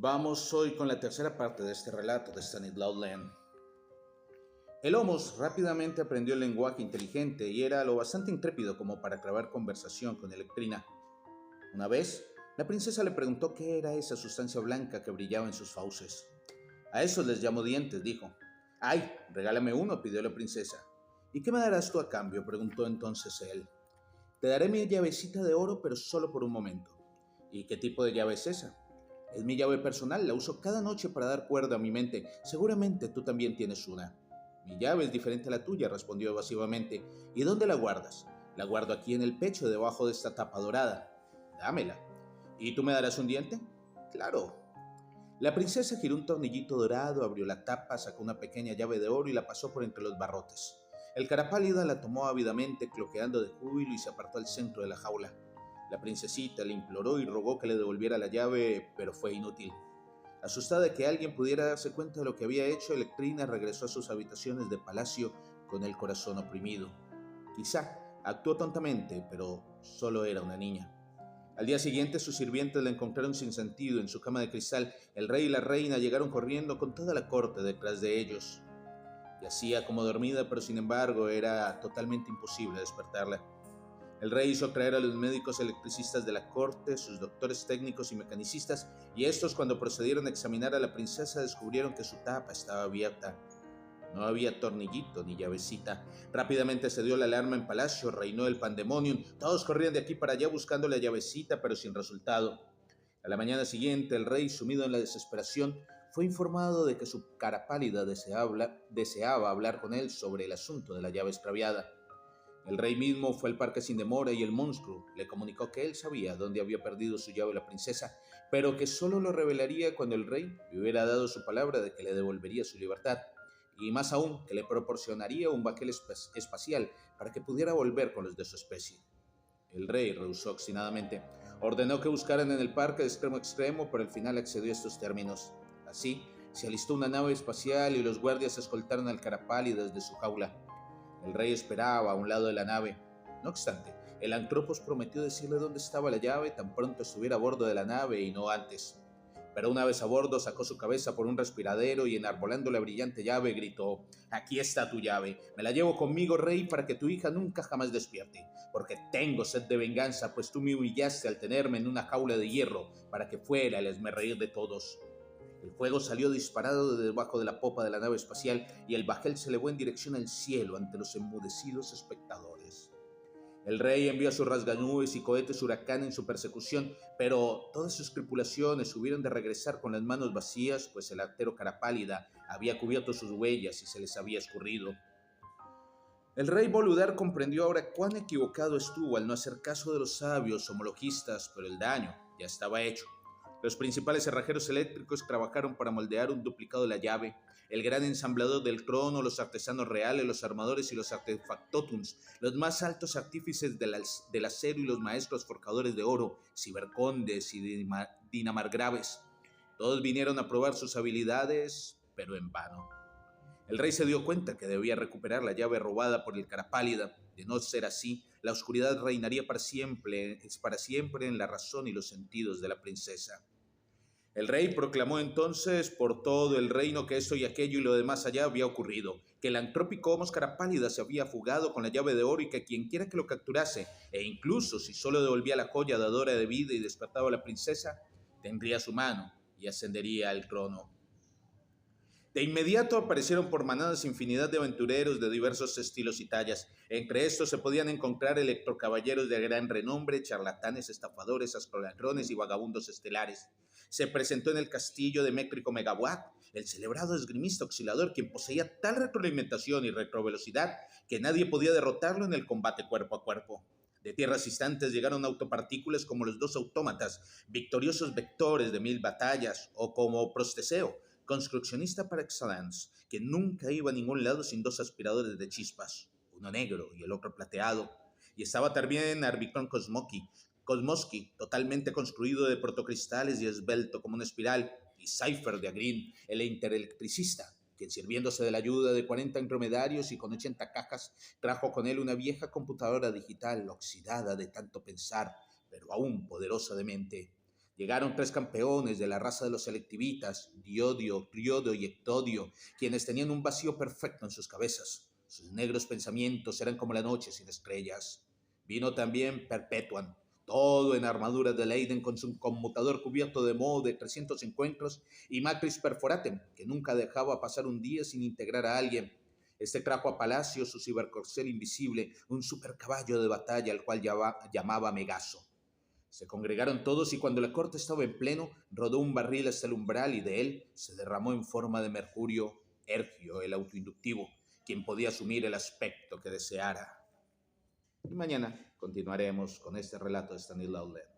Vamos hoy con la tercera parte de este relato de Stanislaw Lem. El Homos rápidamente aprendió el lenguaje inteligente y era lo bastante intrépido como para trabar conversación con Electrina. Una vez, la princesa le preguntó qué era esa sustancia blanca que brillaba en sus fauces. A esos les llamo dientes, dijo. ¡Ay! Regálame uno, pidió la princesa. ¿Y qué me darás tú a cambio?, preguntó entonces él. Te daré mi llavecita de oro, pero solo por un momento. ¿Y qué tipo de llave es esa? Es mi llave personal, la uso cada noche para dar cuerda a mi mente. Seguramente tú también tienes una. Mi llave es diferente a la tuya, respondió evasivamente. ¿Y dónde la guardas? La guardo aquí en el pecho, debajo de esta tapa dorada. Dámela. ¿Y tú me darás un diente? Claro. La princesa giró un tornillito dorado, abrió la tapa, sacó una pequeña llave de oro y la pasó por entre los barrotes. El cara pálida la tomó ávidamente, cloqueando de júbilo, y se apartó al centro de la jaula. La princesita le imploró y rogó que le devolviera la llave, pero fue inútil. Asustada de que alguien pudiera darse cuenta de lo que había hecho, Electrina regresó a sus habitaciones de palacio con el corazón oprimido. Quizá actuó tontamente, pero solo era una niña. Al día siguiente, sus sirvientes la encontraron sin sentido en su cama de cristal. El rey y la reina llegaron corriendo con toda la corte detrás de ellos. Yacía como dormida, pero sin embargo era totalmente imposible despertarla. El rey hizo traer a los médicos electricistas de la corte, sus doctores técnicos y mecanicistas, y estos, cuando procedieron a examinar a la princesa, descubrieron que su tapa estaba abierta. No había tornillito ni llavecita. Rápidamente se dio la alarma en palacio, reinó el pandemonium. Todos corrían de aquí para allá buscando la llavecita, pero sin resultado. A la mañana siguiente, el rey, sumido en la desesperación, fue informado de que su cara pálida deseaba hablar con él sobre el asunto de la llave extraviada. El rey mismo fue al parque sin demora y el monstruo le comunicó que él sabía dónde había perdido su llave la princesa, pero que solo lo revelaría cuando el rey le hubiera dado su palabra de que le devolvería su libertad, y más aún que le proporcionaría un baquel espacial para que pudiera volver con los de su especie. El rey rehusó obstinadamente. Ordenó que buscaran en el parque de extremo a extremo, pero al final accedió a estos términos. Así, se alistó una nave espacial y los guardias escoltaron al Carapali desde su jaula. El rey esperaba a un lado de la nave. No obstante, el Antropos prometió decirle dónde estaba la llave tan pronto estuviera a bordo de la nave y no antes. Pero una vez a bordo, sacó su cabeza por un respiradero y, enarbolando la brillante llave, gritó: «Aquí está tu llave. Me la llevo conmigo, rey, para que tu hija nunca jamás despierte. Porque tengo sed de venganza, pues tú me humillaste al tenerme en una jaula de hierro para que fuera el esmerreír de todos». El fuego salió disparado de debajo de la popa de la nave espacial y el bajel se elevó en dirección al cielo ante los enmudecidos espectadores. El rey envió a sus rasganubes y cohetes huracán en su persecución, pero todas sus tripulaciones hubieron de regresar con las manos vacías, pues el artero Carapálida había cubierto sus huellas y se les había escurrido. El rey Boludar comprendió ahora cuán equivocado estuvo al no hacer caso de los sabios homologistas, pero el daño ya estaba hecho. Los principales cerrajeros eléctricos trabajaron para moldear un duplicado de la llave. El gran ensamblador del trono, los artesanos reales, los armadores y los artefactotums, los más altos artífices del acero y los maestros forjadores de oro, cibercondes y dinamargraves. Todos vinieron a probar sus habilidades, pero en vano. El rey se dio cuenta que debía recuperar la llave robada por el Carapálida. De no ser así, la oscuridad reinaría para siempre en la razón y los sentidos de la princesa. El rey proclamó entonces por todo el reino que esto y aquello y lo demás allá había ocurrido, que el antrópico Homos Carapálida se había fugado con la llave de oro y que quienquiera que lo capturase, e incluso si solo devolvía la joya dadora de vida y despertaba a la princesa, tendría su mano y ascendería al trono. De inmediato aparecieron por manadas infinidad de aventureros de diversos estilos y tallas. Entre estos se podían encontrar electrocaballeros de gran renombre, charlatanes, estafadores, astroladrones y vagabundos estelares. Se presentó en el castillo de Mécrico Megawatt el celebrado esgrimista oscilador, quien poseía tal retroalimentación y retrovelocidad que nadie podía derrotarlo en el combate cuerpo a cuerpo. De tierras distantes llegaron autopartículas como los dos autómatas, victoriosos vectores de 1000 batallas, o como Prosteseo, construccionista par excellence, que nunca iba a ningún lado sin dos aspiradores de chispas, uno negro y el otro plateado. Y estaba también Arbitron Kosmosky, totalmente construido de protocristales y esbelto como una espiral, y Cypher de Agrin, el interelectricista, quien, sirviéndose de la ayuda de 40 dromedarios y con 80 cajas, trajo con él una vieja computadora digital oxidada de tanto pensar, pero aún poderosa de mente. Llegaron 3 campeones de la raza de los selectivitas, Diodio, Triodo y Ectodio, quienes tenían un vacío perfecto en sus cabezas. Sus negros pensamientos eran como la noche sin estrellas. Vino también Perpetuan, todo en armadura de Leiden con su conmutador cubierto de moho de 300 encuentros, y Macris Perforatem, que nunca dejaba pasar un día sin integrar a alguien. Este trajo a Palacio su cibercorcel invisible, un supercaballo de batalla al cual llamaba Megaso. Se congregaron todos y cuando la corte estaba en pleno, rodó un barril hasta el umbral y de él se derramó en forma de mercurio Ergio, el autoinductivo, quien podía asumir el aspecto que deseara. Y mañana continuaremos con este relato de Stanislaw Lem.